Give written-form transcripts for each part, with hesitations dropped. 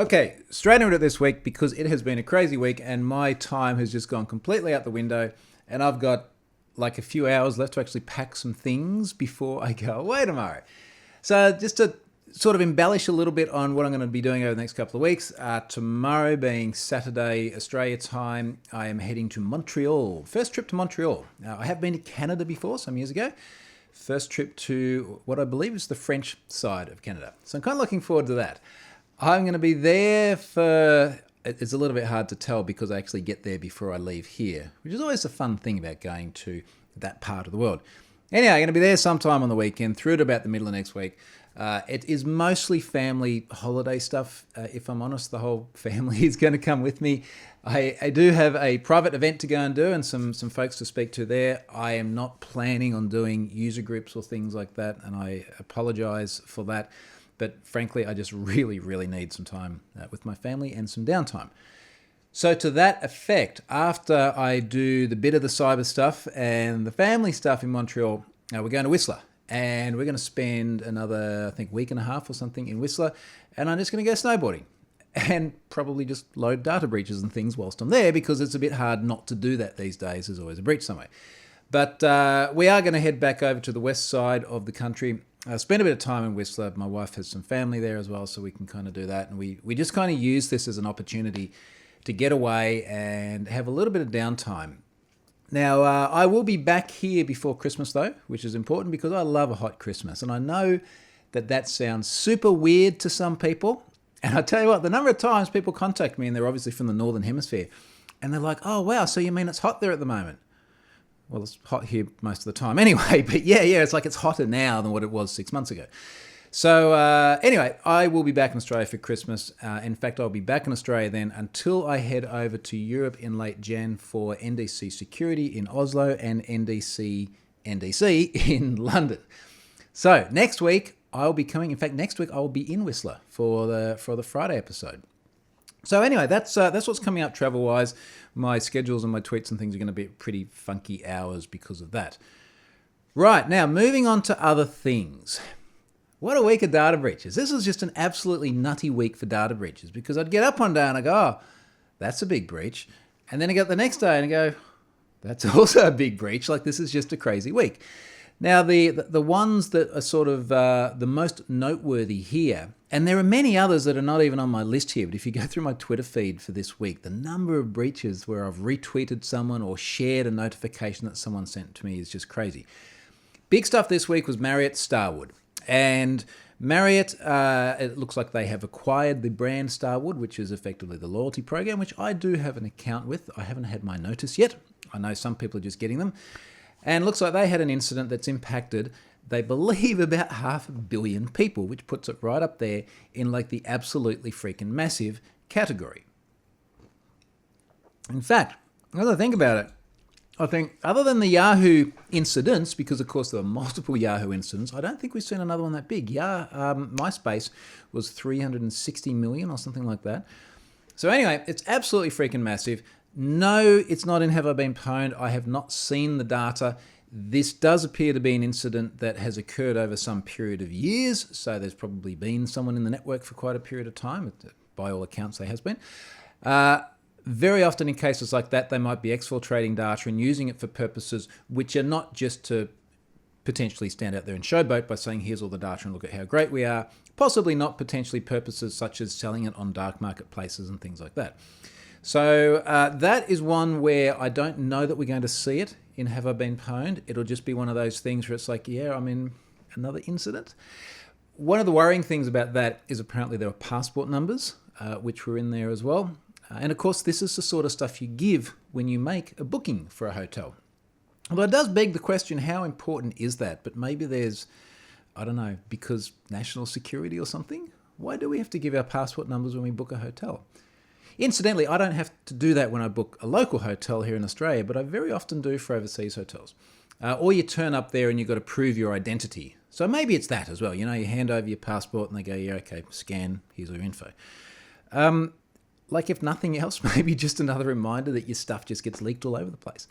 Okay, straight into it this week because it has been a crazy week and my time has just gone completely out the window and I've got like a few hours left to actually pack some things before I go away tomorrow. So just to sort of embellish a little bit on what I'm going to be doing over the next couple of weeks, tomorrow being Saturday, Australia time, I am heading to Montreal. First trip to Montreal. Now, I have been to Canada before, some years ago. First trip to what I believe is the French side of Canada. So I'm kind of looking forward to that. I'm going to be there for, it's a little bit hard to tell because I actually get there before I leave here, which is always a fun thing about going to that part of the world. Anyhow, I'm going to be there sometime on the weekend, through to about the middle of next week. It is mostly family holiday stuff. If I'm honest, the whole family is going to come with me. I do have a private event to go and do and some folks to speak to there. I am not planning on doing user groups or things like that, and I apologize for that. But frankly, I just really, really need some time with my family and some downtime. So to that effect, after I do the bit of the cyber stuff and the family stuff in Montreal, we're going to Whistler. And we're going to spend another, I think, week and a half or something in Whistler. And I'm just going to go snowboarding and probably just load data breaches and things whilst I'm there because it's a bit hard not to do that these days. There's always a breach somewhere. But we are going to head back over to the west side of the country. Spend a bit of time in Whistler. My wife has some family there as well, so we can kind of do that. And we just kind of use this as an opportunity to get away and have a little bit of downtime. Now, I will be back here before Christmas, though, which is important because I love a hot Christmas. And I know that sounds super weird to some people. And I tell you what, the number of times people contact me, and they're obviously from the Northern Hemisphere, and they're like, oh, wow, so you mean it's hot there at the moment? Well, it's hot here most of the time anyway. But yeah, it's like it's hotter now than what it was 6 months ago. So anyway, I will be back in Australia for Christmas. In fact, I'll be back in Australia then until I head over to Europe in late Jan for NDC Security in Oslo and NDC in London. So next week I'll be coming. In fact, next week I'll be in Whistler for the Friday episode. So anyway, that's what's coming up travel-wise. My schedules and my tweets and things are going to be pretty funky hours because of that. Right, now moving on to other things. What a week of data breaches. This was just an absolutely nutty week for data breaches because I'd get up one day and I go, oh, that's a big breach. And then I get the next day and I go, that's also a big breach. Like, this is just a crazy week. Now, the ones that are sort of the most noteworthy here, and there are many others that are not even on my list here, but if you go through my Twitter feed for this week, the number of breaches where I've retweeted someone or shared a notification that someone sent to me is just crazy. Big stuff this week was Marriott Starwood. And Marriott, it looks like they have acquired the brand Starwood, which is effectively the loyalty program, which I do have an account with. I haven't had my notice yet. I know some people are just getting them. And it looks like they had an incident that's impacted, they believe, about 500 million people, which puts it right up there in like the absolutely freaking massive category. In fact, as I think about it, I think other than the Yahoo incidents, because of course there were multiple Yahoo incidents, I don't think we've seen another one that big. MySpace was 360 million or something like that. So anyway, it's absolutely freaking massive. No, it's not in Have I Been Pwned. I have not seen the data. This does appear to be an incident that has occurred over some period of years. So there's probably been someone in the network for quite a period of time. By all accounts, there has been. Very often in cases like that, they might be exfiltrating data and using it for purposes which are not just to potentially stand out there and showboat by saying, here's all the data and look at how great we are. Possibly not potentially purposes such as selling it on dark marketplaces and things like that. So that is one where I don't know that we're going to see it in Have I Been Pwned. It'll just be one of those things where it's like, yeah, I'm in another incident. One of the worrying things about that is apparently there are passport numbers, which were in there as well. And of course, this is the sort of stuff you give when you make a booking for a hotel. Although it does beg the question, how important is that? But maybe there's, I don't know, because national security or something? Why do we have to give our passport numbers when we book a hotel? Incidentally, I don't have to do that when I book a local hotel here in Australia, but I very often do for overseas hotels. Or you turn up there and you've got to prove your identity. So maybe it's that as well. You know, you hand over your passport and they go, yeah, okay, scan, here's your info. Like if nothing else, maybe just another reminder that your stuff just gets leaked all over the place.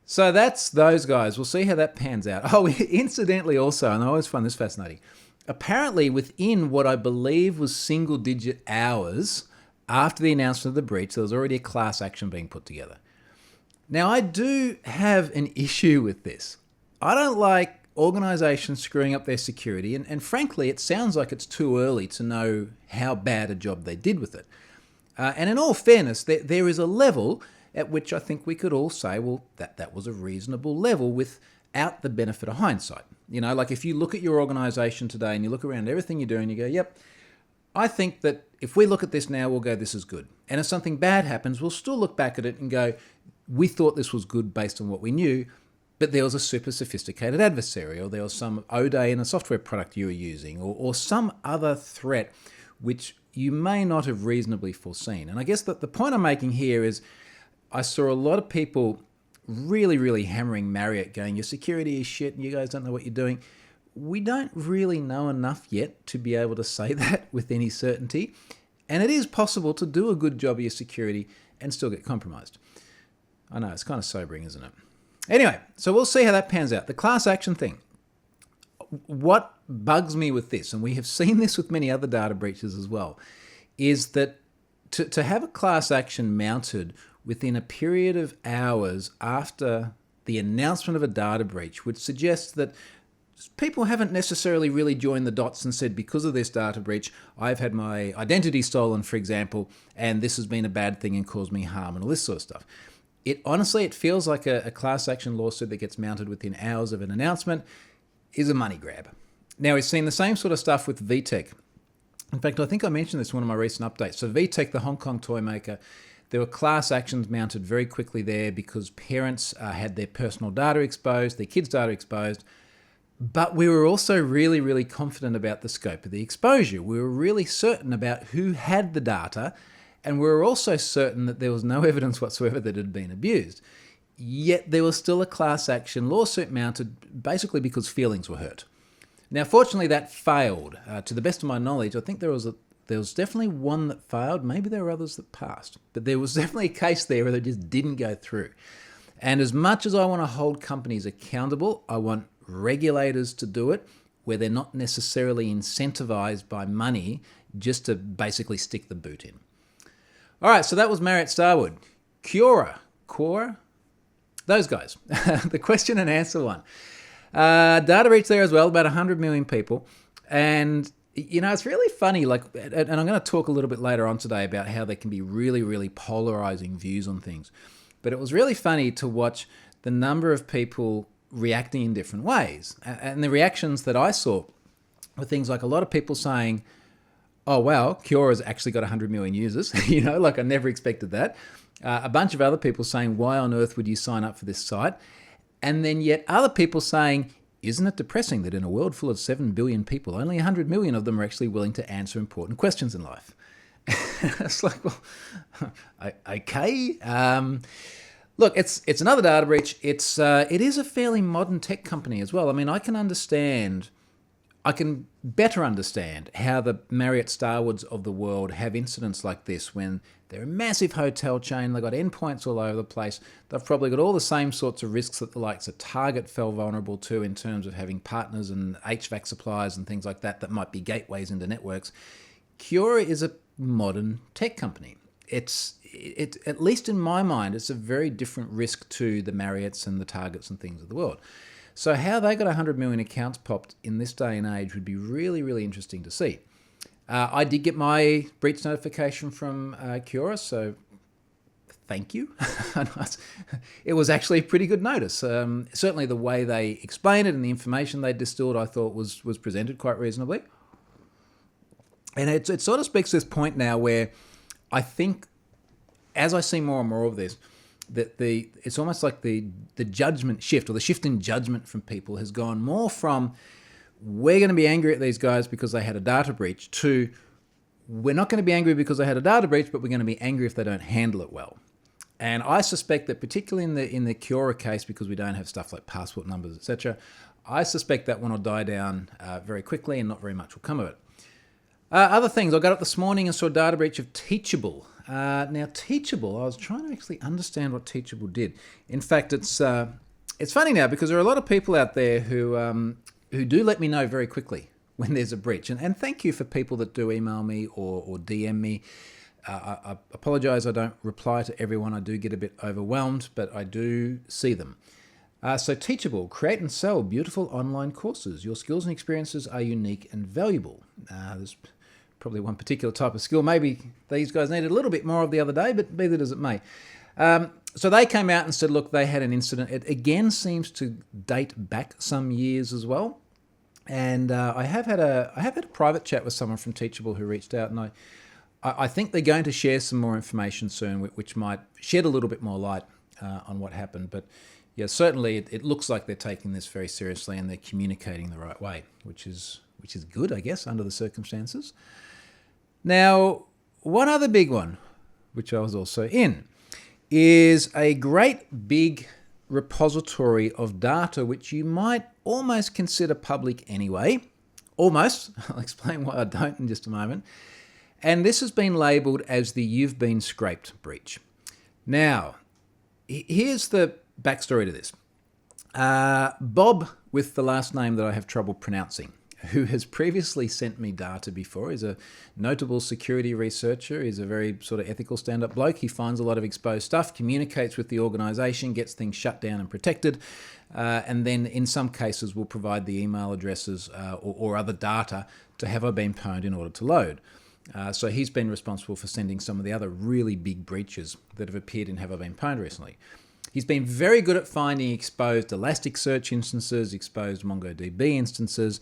So that's those guys. We'll see how that pans out. Oh, incidentally also, and I always find this fascinating, apparently within what I believe was single-digit hours after the announcement of the breach, there was already a class action being put together. Now, I do have an issue with this. I don't like organizations screwing up their security, and frankly, it sounds like it's too early to know how bad a job they did with it. And in all fairness, there is a level at which I think we could all say, well, that was a reasonable level without the benefit of hindsight. You know, like if you look at your organization today and you look around everything you're doing, you go, yep, I think that if we look at this now, we'll go, this is good. And if something bad happens, we'll still look back at it and go, we thought this was good based on what we knew, but there was a super sophisticated adversary, or there was some ODA in a software product you were using, or some other threat which you may not have reasonably foreseen. And I guess that the point I'm making here is I saw a lot of people really, really hammering Marriott, going, your security is shit and you guys don't know what you're doing. We don't really know enough yet to be able to say that with any certainty. And it is possible to do a good job of your security and still get compromised. I know, it's kind of sobering, isn't it? Anyway, so we'll see how that pans out. The class action thing. What bugs me with this, and we have seen this with many other data breaches as well, is that to have a class action mounted within a period of hours after the announcement of a data breach would suggest that people haven't necessarily really joined the dots and said, because of this data breach, I've had my identity stolen, for example, and this has been a bad thing and caused me harm and all this sort of stuff. Honestly, it feels like a class action lawsuit that gets mounted within hours of an announcement is a money grab. Now, we've seen the same sort of stuff with VTech. In fact, I think I mentioned this in one of my recent updates. So VTech, the Hong Kong toy maker, there were class actions mounted very quickly there because parents had their personal data exposed, their kids' data exposed. But we were also really, really confident about the scope of the exposure. We were really certain about who had the data, and we were also certain that there was no evidence whatsoever that it had been abused. Yet there was still a class action lawsuit mounted basically because feelings were hurt. Now, fortunately, that failed. To the best of my knowledge, I think there was definitely one that failed. Maybe there were others that passed. But there was definitely a case there where they just didn't go through. And as much as I want to hold companies accountable, I want regulators to do it where they're not necessarily incentivized by money just to basically stick the boot in. All right, so that was Marriott Starwood. Quora, those guys. The question and answer one. Data breach there as well, about 100 million people. And, you know, it's really funny, and I'm going to talk a little bit later on today about how there can be really, really polarizing views on things. But it was really funny to watch the number of people reacting in different ways. And the reactions that I saw were things like a lot of people saying, oh, wow, Quora's actually got 100 million users. You know, like I never expected that. A bunch of other people saying, why on earth would you sign up for this site? And then yet other people saying, isn't it depressing that in a world full of 7 billion people, only 100 million of them are actually willing to answer important questions in life? It's like, well, okay. Look, it's another data breach. It is a fairly modern tech company as well. I mean, I can better understand how the Marriott Starwoods of the world have incidents like this when they're a massive hotel chain, they've got endpoints all over the place, they've probably got all the same sorts of risks that the likes of Target fell vulnerable to in terms of having partners and HVAC suppliers and things like that might be gateways into networks. Quora is a modern tech company. It at least in my mind, it's a very different risk to the Marriotts and the Targets and things of the world. So how they got 100 million accounts popped in this day and age would be really, really interesting to see. I did get my breach notification from Quora, so thank you. It was actually a pretty good notice. Certainly the way they explained it and the information they distilled, I thought was presented quite reasonably. And it sort of speaks to this point now where I think, as I see more and more of this, that it's almost like the judgment shift, or the shift in judgment from people has gone more from, we're going to be angry at these guys because they had a data breach, to we're not going to be angry because they had a data breach, but we're going to be angry if they don't handle it well. And I suspect that particularly in the Quora case, because we don't have stuff like passport numbers, etc., I suspect that one will die down very quickly and not very much will come of it. Other things, I got up this morning and saw a data breach of Teachable. Now, Teachable, I was trying to actually understand what Teachable did. In fact, it's funny now because there are a lot of people out there who do let me know very quickly when there's a breach. And thank you for people that do email me or DM me. I apologize, I don't reply to everyone. I do get a bit overwhelmed, but I do see them. So Teachable, create and sell beautiful online courses. Your skills and experiences are unique and valuable. There's probably one particular type of skill. Maybe these guys needed a little bit more of the other day, but be that as it may. So they came out and said, look, they had an incident. It again seems to date back some years as well. And I have had a private chat with someone from Teachable who reached out, and I think they're going to share some more information soon, which might shed a little bit more light on what happened. But yeah, certainly it looks like they're taking this very seriously and they're communicating the right way, which is good, I guess, under the circumstances. Now, one other big one, which I was also in, is a great big repository of data which you might almost consider public anyway. Almost. I'll explain why I don't in just a moment. And this has been labelled as the You've Been Scraped breach. Now, here's the backstory to this. Bob, with the last name that I have trouble pronouncing, who has previously sent me data before, is a notable security researcher. He's a very sort of ethical stand-up bloke. He finds a lot of exposed stuff, communicates with the organisation, gets things shut down and protected, and then in some cases will provide the email addresses or other data to Have I Been Pwned in order to load. So he's been responsible for sending some of the other really big breaches that have appeared in Have I Been Pwned recently. He's been very good at finding exposed Elasticsearch instances, exposed MongoDB instances,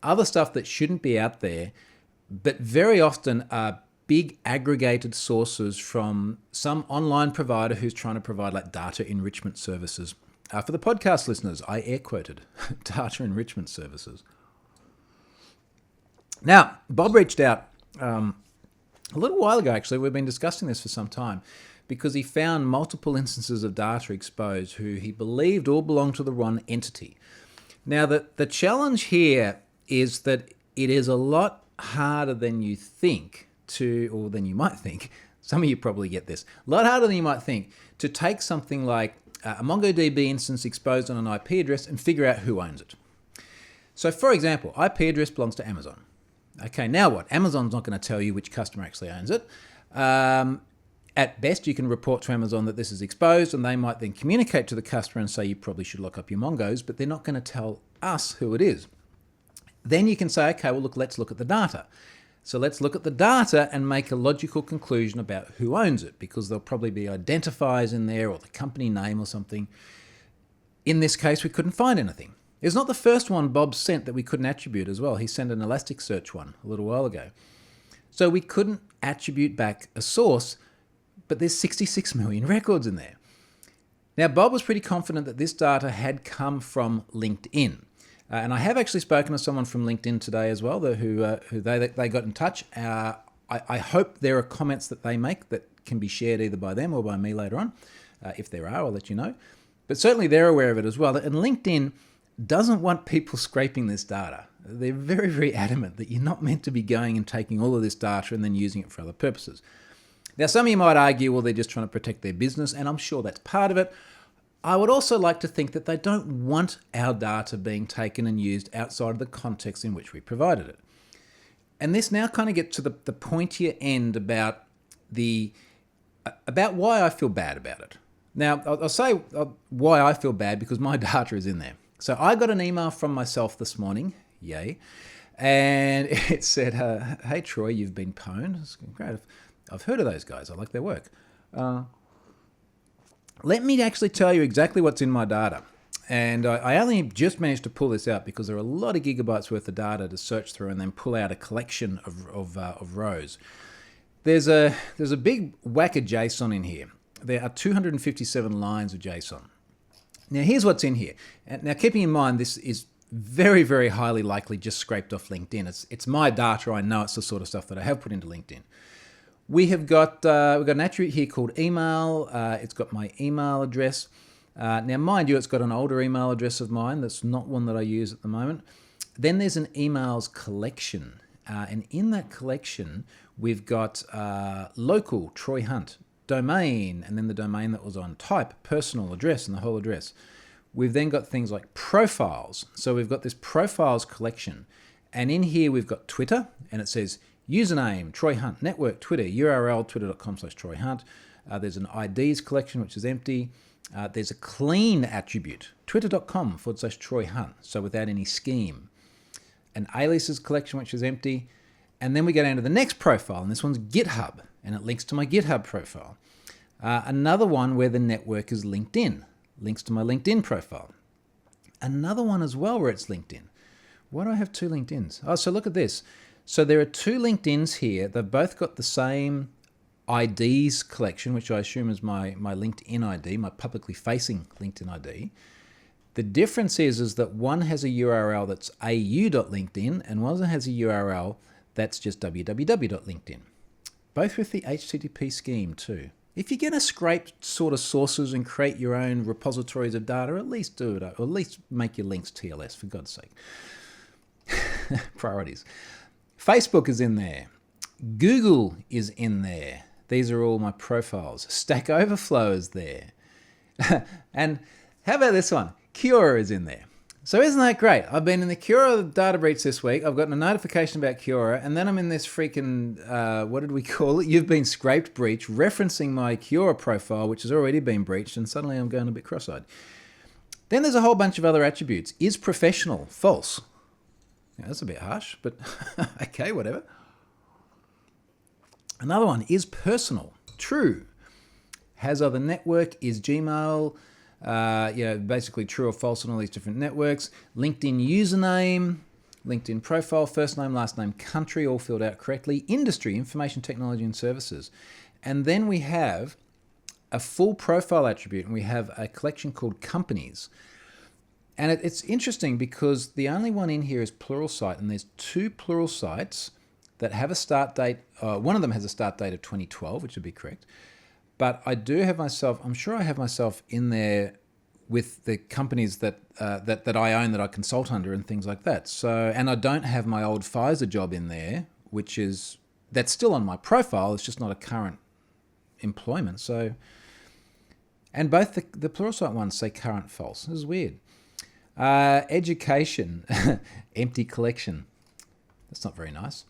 other stuff that shouldn't be out there, but very often are big aggregated sources from some online provider who's trying to provide like data enrichment services. For the podcast listeners, I air quoted data enrichment services. Now, Bob reached out a little while ago, actually. We've been discussing this for some time because he found multiple instances of data exposed who he believed all belonged to the wrong entity. Now, the challenge here is that it is a lot harder than you think or than you might think. Some of you probably get this. A lot harder than you might think to take something like a MongoDB instance exposed on an IP address and figure out who owns it. So, for example, IP address belongs to Amazon. Okay, now what? Amazon's not going to tell you which customer actually owns it. At best, you can report to Amazon that this is exposed, and they might then communicate to the customer and say you probably should lock up your Mongos, but they're not going to tell us who it is. Then you can say, okay, well, look, let's look at the data. So let's look at the data and make a logical conclusion about who owns it, because there'll probably be identifiers in there or the company name or something. In this case, we couldn't find anything. It's not the first one Bob sent that we couldn't attribute as well. He sent an Elasticsearch one a little while ago. So we couldn't attribute back a source, but there's 66 million records in there. Now, Bob was pretty confident that this data had come from LinkedIn. And I have actually spoken to someone from LinkedIn today as well, who they got in touch. I hope there are comments that they make that can be shared either by them or by me later on. If there are, I'll let you know. But certainly they're aware of it as well. And LinkedIn doesn't want people scraping this data. They're very, very adamant that you're not meant to be going and taking all of this data and then using it for other purposes. Now, some of you might argue, well, they're just trying to protect their business, and I'm sure that's part of it. I would also like to think that they don't want our data being taken and used outside of the context in which we provided it. And this now kind of gets to the pointier end about why I feel bad about it. Now, I'll say why I feel bad because my data is in there. So I got an email from myself this morning, yay, and it said, hey, Troy, you've been pwned. It's great. I've heard of those guys. I like their work. Let me actually tell you exactly what's in my data. And I only just managed to pull this out because there are a lot of gigabytes worth of data to search through and then pull out a collection of rows. There's a big whack of JSON in here. There are 257 lines of JSON. Now, here's what's in here. Now, keeping in mind, this is very, very highly likely just scraped off LinkedIn. It's my data. I know it's the sort of stuff that I have put into LinkedIn. We've got an attribute here called email. It's got my email address. Now, mind you, it's got an older email address of mine. That's not one that I use at the moment. Then there's an emails collection. And in that collection, we've got local, Troy Hunt, domain, and then the domain that was on, type, personal, address, and the whole address. We've then got things like profiles. So we've got this profiles collection. And in here we've got Twitter, and it says username, Troy Hunt, network, Twitter, URL, twitter.com/Troy Hunt. There's an IDs collection, which is empty. There's a clean attribute, twitter.com/Troy Hunt, so without any scheme. An aliases collection, which is empty. And then we go down to the next profile, and this one's GitHub, and it links to my GitHub profile. Another one where the network is LinkedIn, links to my LinkedIn profile. Another one as well where it's LinkedIn. Why do I have two LinkedIns? Oh, so look at this. So there are two LinkedIns here. They've both got the same IDs collection, which I assume is my LinkedIn ID, my publicly facing LinkedIn ID. The difference is that one has a URL that's au.linkedin and one has a URL that's just www.linkedin. Both with the HTTP scheme too. If you're going to scrape sort of sources and create your own repositories of data, at least do it, or at least make your links TLS, for God's sake. Priorities. Facebook is in there. Google is in there. These are all my profiles. Stack Overflow is there. And how about this one? Quora is in there. So isn't that great? I've been in the Quora data breach this week. I've gotten a notification about Quora, and then I'm in this freaking, what did we call it? You've been scraped breach, referencing my Quora profile, which has already been breached, and suddenly I'm going a bit cross-eyed. Then there's a whole bunch of other attributes. Is professional false? Yeah, that's a bit harsh, but okay, whatever. Another one is personal. True. Has other network. Is Gmail. Basically true or false on all these different networks. LinkedIn username, LinkedIn profile, first name, last name, country, all filled out correctly. Industry, information technology and services. And then we have a full profile attribute, and we have a collection called companies. And it's interesting because the only one in here is Pluralsight, and there's two Pluralsights that have a start date. One of them has a start date of 2012, which would be correct. But I do have myself, I'm sure I have myself in there with the companies that I own, that I consult under and things like that. So, and I don't have my old Pfizer job in there, that's still on my profile. It's just not a current employment. So, and both the Pluralsight ones say current false. This is weird. Education, empty collection. That's not very nice.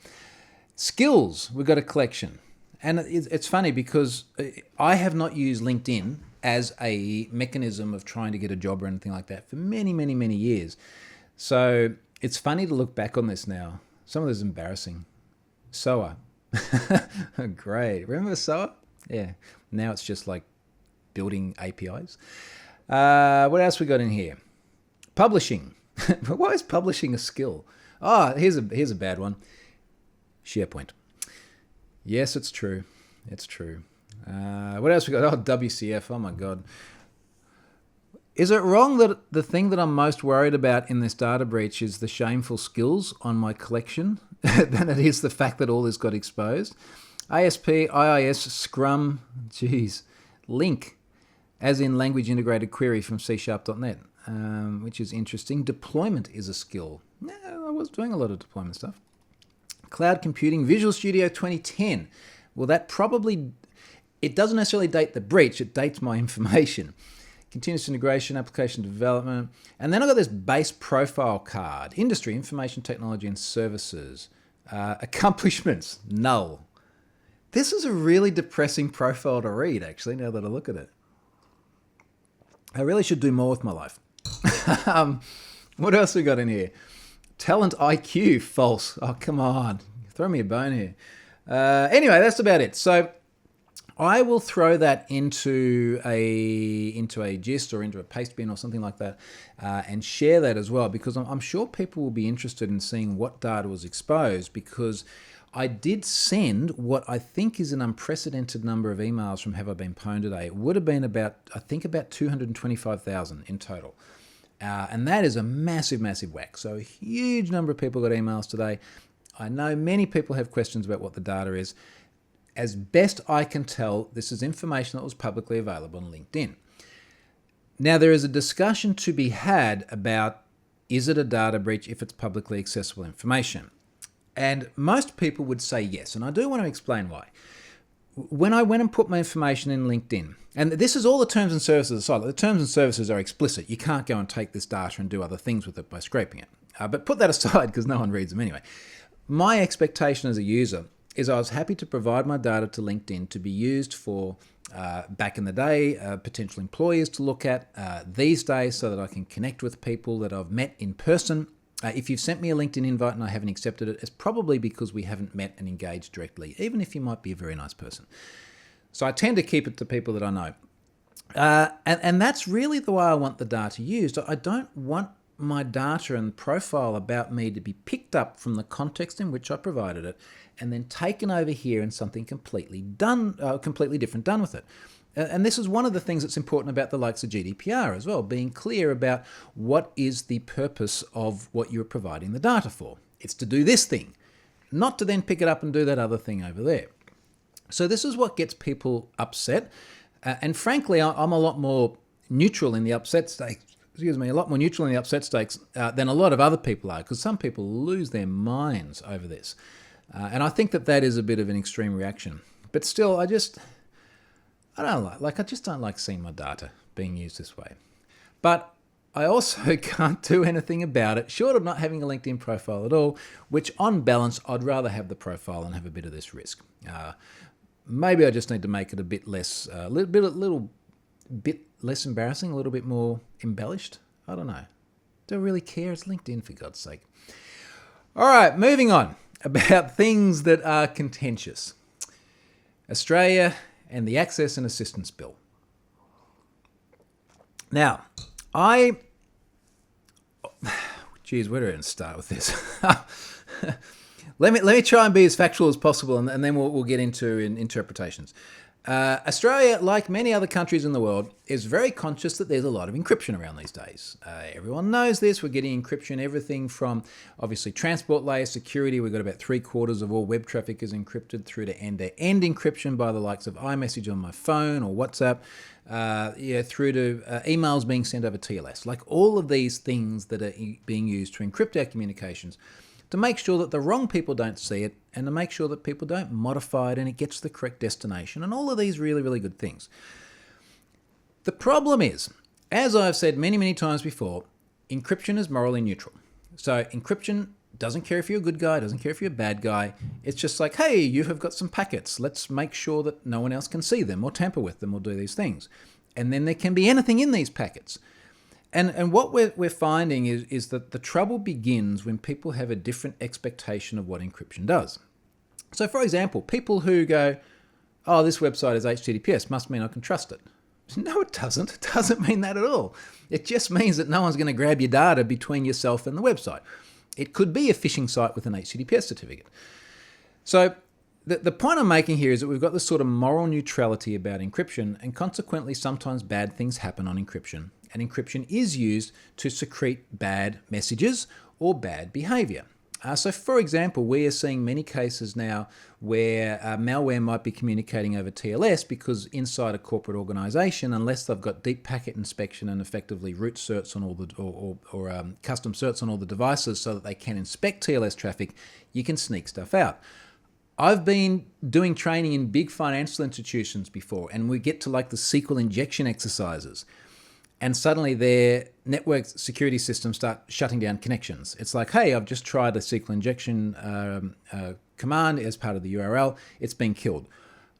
Skills, we've got a collection. And it's funny because I have not used LinkedIn as a mechanism of trying to get a job or anything like that for many, many, many years. So it's funny to look back on this now. Some of this is embarrassing. SOA. Great. Remember SOA? Yeah. Now it's just like building APIs. What else we got in here? Publishing. Why is publishing a skill? Oh, here's a bad one. SharePoint. Yes, it's true. It's true. What else we got? Oh, WCF. Oh, my God. Is it wrong that the thing that I'm most worried about in this data breach is the shameful skills on my collection than it is the fact that all this got exposed? ASP, IIS, Scrum, Link, as in language integrated query from C#.net, which is interesting. Deployment is a skill. Yeah, I was doing a lot of deployment stuff. Cloud computing, Visual Studio 2010. Well, that probably, it doesn't necessarily date the breach, it dates my information. Continuous integration, application development. And then I've got this base profile card. Industry, information technology and services. Accomplishments, null. This is a really depressing profile to read, actually, now that I look at it. I really should do more with my life. What else we got in here? Talent IQ, false. Oh, come on. Throw me a bone here. Anyway, that's about it. So I will throw that into a gist or into a paste bin or something like that and share that as well, because I'm sure people will be interested in seeing what data was exposed, because I did send what I think is an unprecedented number of emails from Have I Been Pwned today. It would have been about 225,000 in total. And that is a massive, massive whack. So a huge number of people got emails today. I know many people have questions about what the data is. As best I can tell, this is information that was publicly available on LinkedIn. Now, there is a discussion to be had about, is it a data breach if it's publicly accessible information? And most people would say yes, and I do want to explain why. When I went and put my information in LinkedIn, and this is all the terms and services aside, the terms and services are explicit. You can't go and take this data and do other things with it by scraping it. But put that aside because no one reads them anyway. My expectation as a user is I was happy to provide my data to LinkedIn to be used for, back in the day, potential employers to look at these days so that I can connect with people that I've met in person. If you've sent me a LinkedIn invite and I haven't accepted it, it's probably because we haven't met and engaged directly, even if you might be a very nice person. So I tend to keep it to people that I know. And that's really the way I want the data used. I don't want my data and profile about me to be picked up from the context in which I provided it and then taken over here and something completely different done with it. And this is one of the things that's important about the likes of GDPR as well, being clear about what is the purpose of what you're providing the data for. It's to do this thing, not to then pick it up and do that other thing over there. So this is what gets people upset. And frankly, I'm a lot more neutral in the upset stakes. Than a lot lot of other people are, because some people lose their minds over this. And I think that is a bit of an extreme reaction. But still, I just don't like seeing my data being used this way. But I also can't do anything about it, short of not having a LinkedIn profile at all, which on balance, I'd rather have the profile and have a bit of this risk. Maybe I just need to make it a bit less, little bit less embarrassing, a little bit more embellished. I don't know. Do I really care? It's LinkedIn, for God's sake. All right, moving on about things that are contentious. Australia and the Access and Assistance Bill. Now, where do I start with this? Let me try and be as factual as possible, and then we'll get into interpretations. Australia, like many other countries in the world, is very conscious that there's a lot of encryption around these days. Everyone knows this. We're getting encryption, everything from obviously transport layer security. We've got about 3/4 of all web traffic is encrypted, through to end-to-end encryption by the likes of iMessage on my phone or WhatsApp, through to emails being sent over TLS. Like all of these things that are being used to encrypt our communications, to make sure that the wrong people don't see it, and to make sure that people don't modify it and it gets to the correct destination, and all of these really, really good things. The problem is, as I've said many, many times before, encryption is morally neutral. So encryption doesn't care if you're a good guy, doesn't care if you're a bad guy. It's just like, hey, you have got some packets. Let's make sure that no one else can see them or tamper with them or do these things. And then there can be anything in these packets. And what we're finding is that the trouble begins when people have a different expectation of what encryption does. So, for example, people who go, oh, this website is HTTPS, must mean I can trust it. No, it doesn't. It doesn't mean that at all. It just means that no one's going to grab your data between yourself and the website. It could be a phishing site with an HTTPS certificate. So the point I'm making here is that we've got this sort of moral neutrality about encryption, and consequently sometimes bad things happen on encryption. And encryption is used to secrete bad messages or bad behavior. So, for example, we are seeing many cases now where malware might be communicating over TLS because inside a corporate organization, unless they've got deep packet inspection and effectively root certs on all the or custom certs on all the devices so that they can inspect TLS traffic, you can sneak stuff out. I've been doing training in big financial institutions before, and we get to like the SQL injection exercises. And suddenly their network security systems start shutting down connections. It's like, hey, I've just tried a SQL injection command as part of the URL. It's been killed.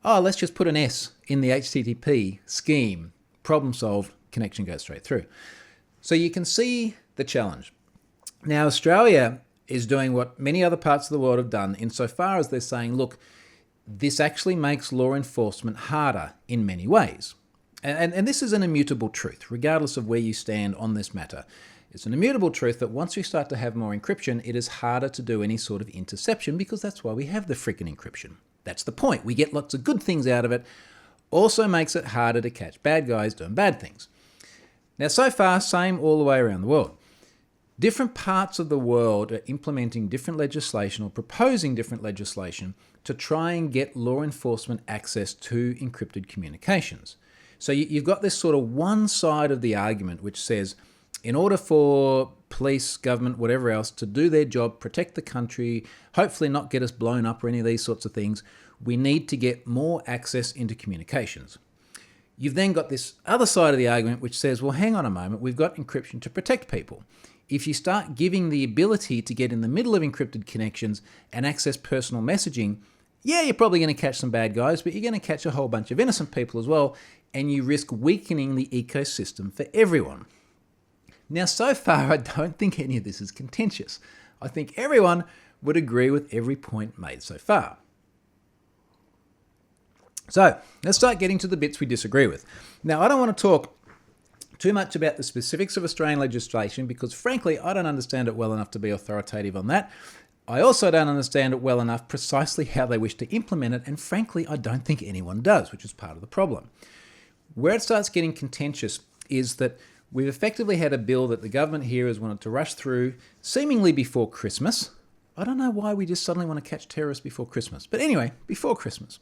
Oh, let's just put an S in the HTTP scheme. Problem solved. Connection goes straight through. So you can see the challenge. Now, Australia is doing what many other parts of the world have done insofar as they're saying, look, this actually makes law enforcement harder in many ways. And this is an immutable truth, regardless of where you stand on this matter. It's an immutable truth that once we start to have more encryption, it is harder to do any sort of interception, because that's why we have the freaking encryption. That's the point. We get lots of good things out of it. Also makes it harder to catch bad guys doing bad things. Now, so far, same all the way around the world. Different parts of the world are implementing different legislation or proposing different legislation to try and get law enforcement access to encrypted communications. So you've got this sort of one side of the argument which says, in order for police, government, whatever else to do their job, protect the country, hopefully not get us blown up or any of these sorts of things, we need to get more access into communications. You've then got this other side of the argument which says, well, hang on a moment, we've got encryption to protect people. if you start giving the ability to get in the middle of encrypted connections and access personal messaging, yeah, you're probably going to catch some bad guys, but you're going to catch a whole bunch of innocent people as well, and you risk weakening the ecosystem for everyone. Now, so far, I don't think any of this is contentious. I think everyone would agree with every point made so far. So, let's start getting to the bits we disagree with. Now, I don't want to talk too much about the specifics of Australian legislation because, frankly, I don't understand it well enough to be authoritative on that. I also don't understand it well enough precisely how they wish to implement it, and frankly, I don't think anyone does, which is part of the problem. Where it starts getting contentious is that we've effectively had a bill that the government here has wanted to rush through seemingly before Christmas. I don't know why we just suddenly want to catch terrorists before Christmas, but anyway, before Christmas.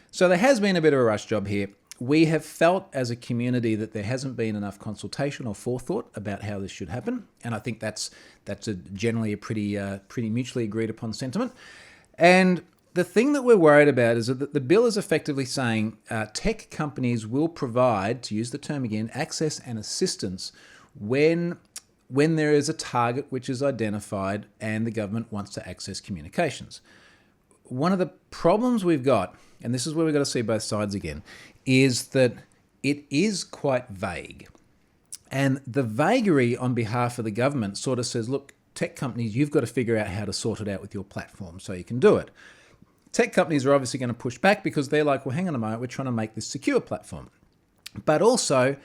So there has been a bit of a rush job here. We have felt as a community that there hasn't been enough consultation or forethought about how this should happen, and I think that's generally a pretty mutually agreed upon sentiment. And the thing that we're worried about is that the bill is effectively saying tech companies will provide, to use the term again, access and assistance when there is a target which is identified and the government wants to access communications. One of the problems we've got, and this is where we've got to see both sides again, is that it is quite vague. And the vagary on behalf of the government sort of says, look, tech companies, you've got to figure out how to sort it out with your platform so you can do it. Tech companies are obviously going to push back because they're like, well, hang on a moment, we're trying to make this secure platform. But also,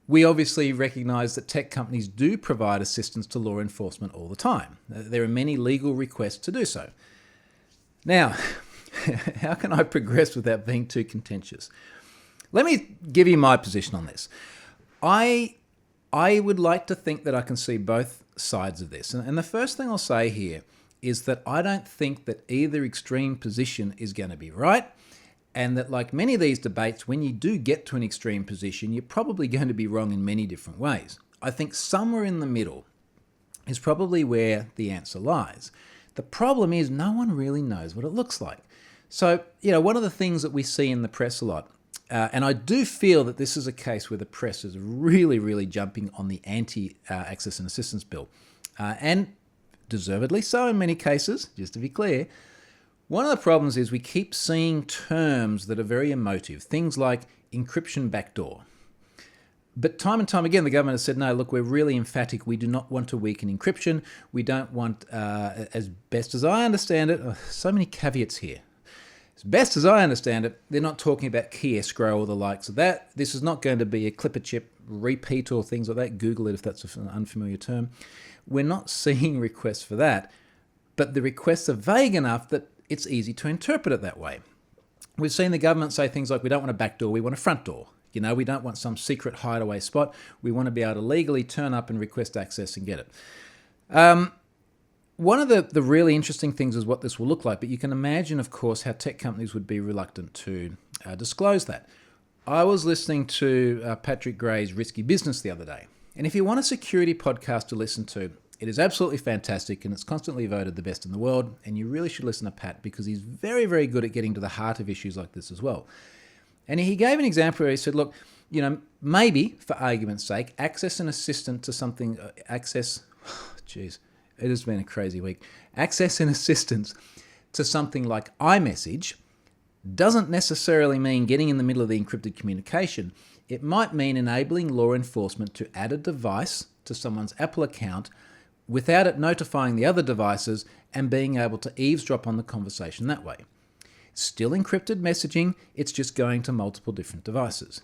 we obviously recognise that tech companies do provide assistance to law enforcement all the time. There are many legal requests to do so. Now, how can I progress without being too contentious? Let me give you my position on this. I would like to think that I can see both sides of this. And the first thing I'll say here is that I don't think that either extreme position is going to be right, and that like many of these debates, when you do get to an extreme position, you're probably going to be wrong in many different ways. I think somewhere in the middle is probably where the answer lies. The problem is no one really knows what it looks like. So, one of the things that we see in the press a lot, and I do feel that this is a case where the press is really, really jumping on the anti-access and assistance bill, and deservedly so in many cases, just to be clear. One of the problems is we keep seeing terms that are very emotive, things like encryption backdoor. But time and time again, the government has said, no, look, we're really emphatic. We do not want to weaken encryption. We don't want, as best as I understand it, so many caveats here. As best as I understand it, they're not talking about key escrow or the likes of that. This is not going to be a clipper chip repeat or things like that. Google it if that's an unfamiliar term. We're not seeing requests for that, but the requests are vague enough that it's easy to interpret it that way. We've seen the government say things like, we don't want a back door, we want a front door. We don't want some secret hideaway spot. We want to be able to legally turn up and request access and get it. One of the really interesting things is what this will look like, but you can imagine, of course, how tech companies would be reluctant to disclose that. I was listening to Patrick Gray's Risky Business the other day, and if you want a security podcast to listen to, it is absolutely fantastic, and it's constantly voted the best in the world, and you really should listen to Pat because he's very, very good at getting to the heart of issues like this as well. And he gave an example where he said, look, maybe, for argument's sake, access and assistance to something, it has been a crazy week. Access and assistance to something like iMessage doesn't necessarily mean getting in the middle of the encrypted communication. It might mean enabling law enforcement to add a device to someone's Apple account without it notifying the other devices and being able to eavesdrop on the conversation that way. Still encrypted messaging, it's just going to multiple different devices.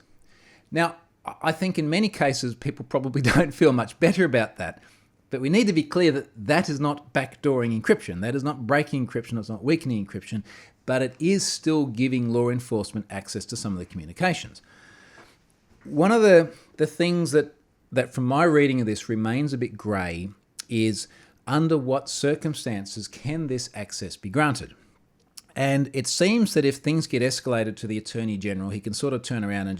Now, I think in many cases people probably don't feel much better about that, but we need to be clear that that is not backdooring encryption. That is not breaking encryption, it's not weakening encryption, but it is still giving law enforcement access to some of the communications. One of the things that from my reading of this remains a bit grey is under what circumstances can this access be granted? And it seems that if things get escalated to the Attorney General, he can sort of turn around and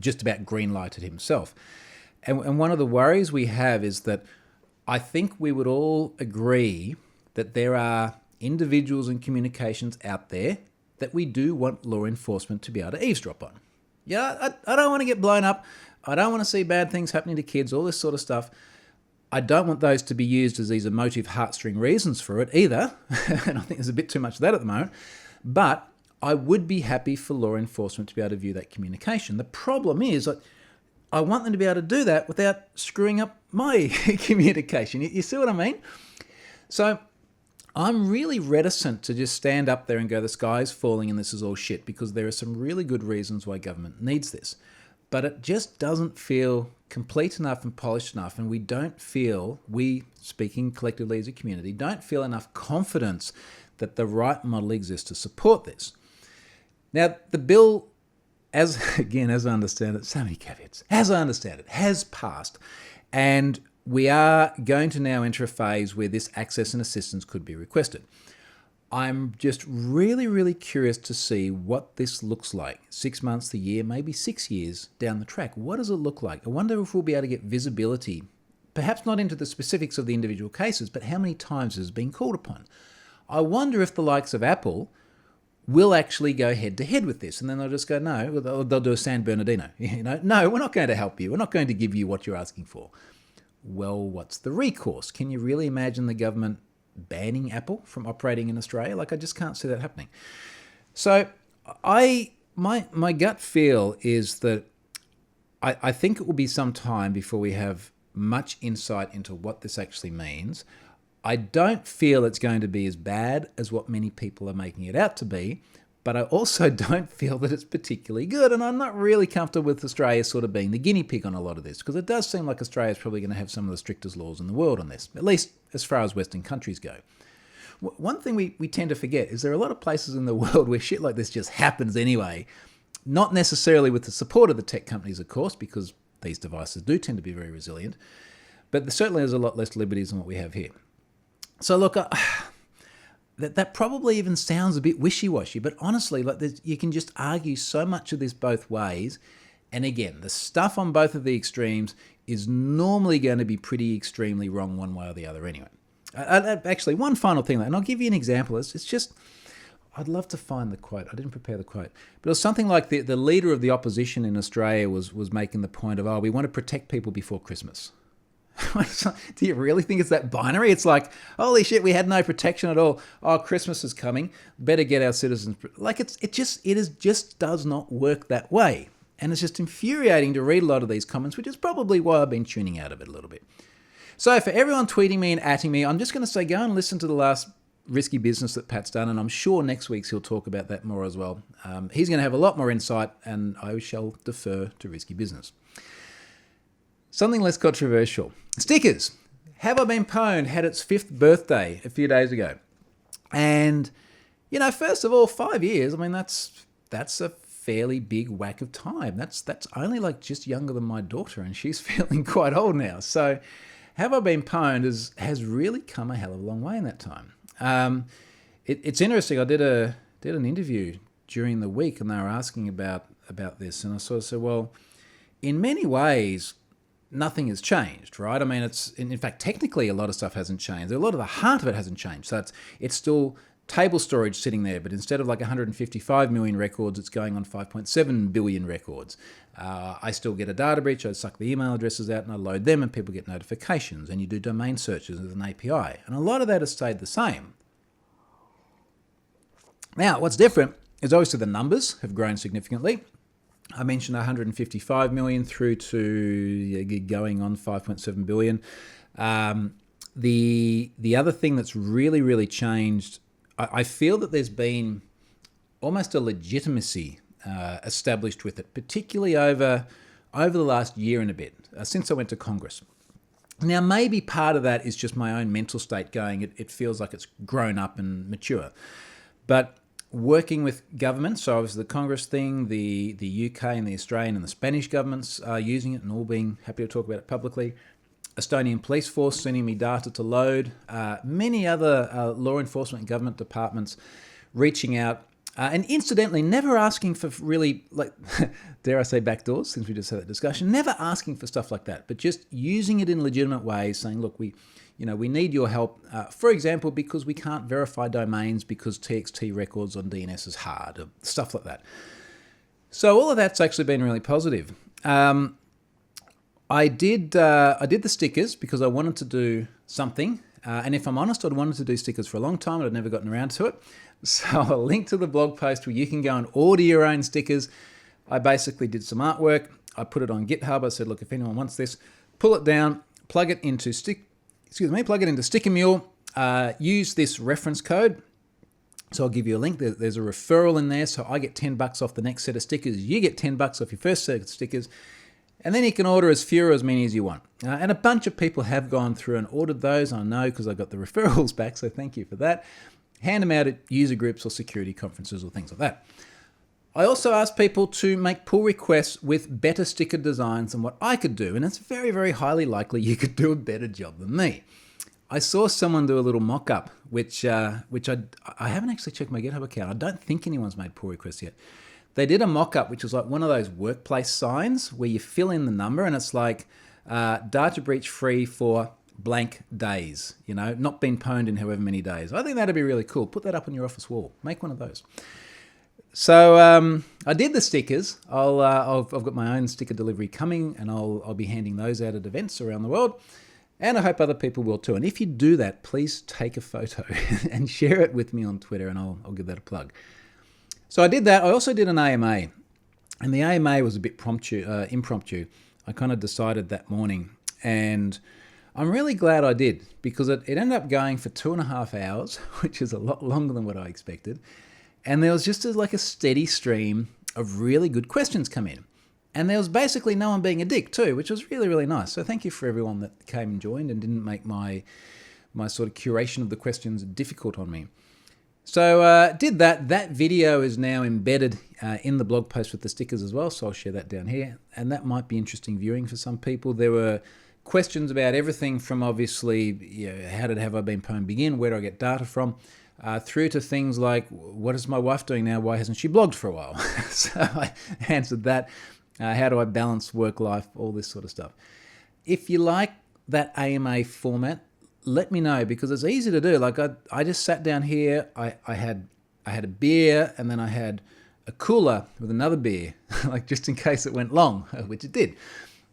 just about green-light it himself. And one of the worries we have is that I think we would all agree that there are individuals and communications out there that we do want law enforcement to be able to eavesdrop on. I don't want to get blown up. I don't want to see bad things happening to kids, all this sort of stuff. I don't want those to be used as these emotive heartstring reasons for it either. And I think there's a bit too much of that at the moment. But I would be happy for law enforcement to be able to view that communication. The problem is that I want them to be able to do that without screwing up my communication. You see what I mean? So I'm really reticent to just stand up there and go, the sky's falling and this is all shit, because there are some really good reasons why government needs this. But it just doesn't feel complete enough and polished enough, and we, speaking collectively as a community, don't feel enough confidence that the right model exists to support this. Now, the bill, as I understand it, so many caveats, as I understand it, has passed, and we are going to now enter a phase where this access and assistance could be requested. I'm just really, really curious to see what this looks like 6 months, a year, maybe 6 years down the track. What does it look like? I wonder if we'll be able to get visibility, perhaps not into the specifics of the individual cases, but how many times it has been called upon. I wonder if the likes of Apple will actually go head-to-head with this, and then they'll just go, no, they'll do a San Bernardino. No, we're not going to help you. We're not going to give you what you're asking for. Well, what's the recourse? Can you really imagine the government banning Apple from operating in Australia? I just can't see that happening. So my gut feel is that I think it will be some time before we have much insight into what this actually means. I don't feel it's going to be as bad as what many people are making it out to be, but I also don't feel that it's particularly good, and I'm not really comfortable with Australia sort of being the guinea pig on a lot of this, because it does seem like Australia is probably going to have some of the strictest laws in the world on this, at least as far as Western countries go. One thing we tend to forget is there are a lot of places in the world where shit like this just happens anyway, not necessarily with the support of the tech companies, of course, because these devices do tend to be very resilient, but certainly there's a lot less liberties than what we have here. So look, that probably even sounds a bit wishy-washy, but honestly, you can just argue so much of this both ways. And again, the stuff on both of the extremes is normally going to be pretty extremely wrong one way or the other anyway. Actually, one final thing, and I'll give you an example. It's just, I'd love to find the quote. I didn't prepare the quote. But it was something like the leader of the opposition in Australia was making the point of, we want to protect people before Christmas. Do you really think it's that binary? It's like, holy shit, we had no protection at all. Oh, Christmas is coming. Better get our citizens. It just does not work that way. And it's just infuriating to read a lot of these comments, which is probably why I've been tuning out of it a little bit. So for everyone tweeting me and atting me, I'm just going to say, go and listen to the last risky business that Pat's done, and I'm sure next week he'll talk about that more as well. He's going to have a lot more insight, and I shall defer to risky business. Something less controversial. Stickers. Have I Been Pwned had its 5th birthday a few days ago. And, first of all, 5 years, that's a fairly big whack of time. That's only just younger than my daughter, and she's feeling quite old now. So Have I Been Pwned has really come a hell of a long way in that time. It's interesting. I did an interview during the week, and they were asking about this, and I sort of said, well, in many ways, nothing has changed, right? It's in fact, technically, a lot of stuff hasn't changed. A lot of the heart of it hasn't changed. So it's still table storage sitting there, but instead of 155 million records, it's going on 5.7 billion records. I still get a data breach. I suck the email addresses out and I load them, and people get notifications, and you do domain searches with an API. And a lot of that has stayed the same. Now, what's different is obviously the numbers have grown significantly. I mentioned 155 million through to going on 5.7 billion. The other thing that's really, really changed, I feel that there's been almost a legitimacy established with it, particularly over the last year and a bit, since I went to Congress. Now, maybe part of that is just my own mental state going, it feels like it's grown up and mature. But working with governments, so obviously the Congress thing, the UK and the Australian and the Spanish governments are using it and all being happy to talk about it publicly. Estonian police force sending me data to load. Many other law enforcement and government departments reaching out. And incidentally, never asking for really, dare I say backdoors, since we just had that discussion, never asking for stuff like that, but just using it in legitimate ways, saying, look, we need your help, for example, because we can't verify domains because TXT records on DNS is hard, or stuff like that. So all of that's actually been really positive. I did the stickers because I wanted to do something. And if I'm honest, I'd wanted to do stickers for a long time and I'd never gotten around to it. So I'll link to the blog post where you can go and order your own stickers. I basically did some artwork. I put it on GitHub. I said, look, if anyone wants this, pull it down, plug it into Sticker Mule, use this reference code. So I'll give you a link. There's a referral in there. So I get $10 off the next set of stickers. You get $10 off your first set of stickers. And then you can order as few or as many as you want. And a bunch of people have gone through and ordered those. I know because I got the referrals back. So thank you for that. Hand them out at user groups or security conferences or things like that. I also asked people to make pull requests with better sticker designs than what I could do. And it's very, very highly likely you could do a better job than me. I saw someone do a little mock-up, which I haven't actually checked my GitHub account. I don't think anyone's made pull requests yet. They did a mock-up, which was like one of those workplace signs where you fill in the number and it's like data breach free for blank days, not been pwned in however many days. I think that'd be really cool. Put that up on your office wall. Make one of those. So I did the stickers. I've got my own sticker delivery coming and I'll be handing those out at events around the world. And I hope other people will too. And if you do that, please take a photo and share it with me on Twitter and I'll give that a plug. So I did that. I also did an AMA. And the AMA was a bit impromptu. I kind of decided that morning. And I'm really glad I did because it ended up going for 2.5 hours, which is a lot longer than what I expected. And there was just like a steady stream of really good questions come in. And there was basically no one being a dick too, which was really, really nice. So thank you for everyone that came and joined and didn't make my sort of curation of the questions difficult on me. So did that. That video is now embedded in the blog post with the stickers as well. So I'll share that down here. And that might be interesting viewing for some people. There were questions about everything from obviously, how did Have I Been Pwned begin? Where do I get data from? Through to things like, what is my wife doing now? Why hasn't she blogged for a while? So I answered that. How do I balance work life? All this sort of stuff. If you like that AMA format, let me know because it's easy to do. Like I just sat down here. I had a beer and then I had a cooler with another beer, like just in case it went long, which it did.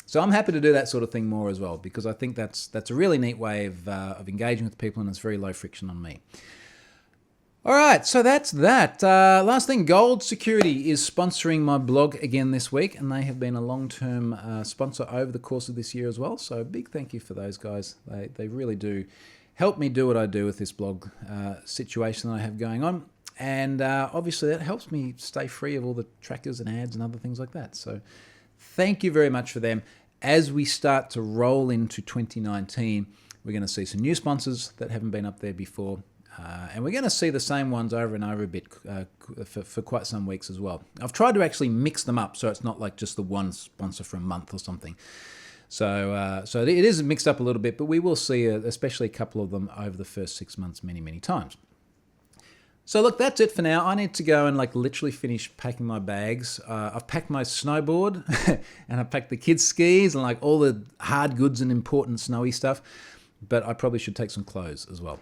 So I'm happy to do that sort of thing more as well because I think that's a really neat way of engaging with people and it's very low friction on me. All right, so that's that. Last thing, Gold Security is sponsoring my blog again this week, and they have been a long-term sponsor over the course of this year as well. So a big thank you for those guys. They really do help me do what I do with this blog situation that I have going on. And obviously that helps me stay free of all the trackers and ads and other things like that. So thank you very much for them. As we start to roll into 2019, we're going to see some new sponsors that haven't been up there before. And we're going to see the same ones over and over a bit for quite some weeks as well. I've tried to actually mix them up so it's not like just the one sponsor for a month or something. So it is mixed up a little bit, but we will see especially a couple of them over the first 6 months many, many times. So look, that's it for now. I need to go and literally finish packing my bags. I've packed my snowboard and I've packed the kids' skis and all the hard goods and important snowy stuff. But I probably should take some clothes as well.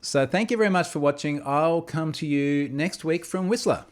So thank you very much for watching. I'll come to you next week from Whistler.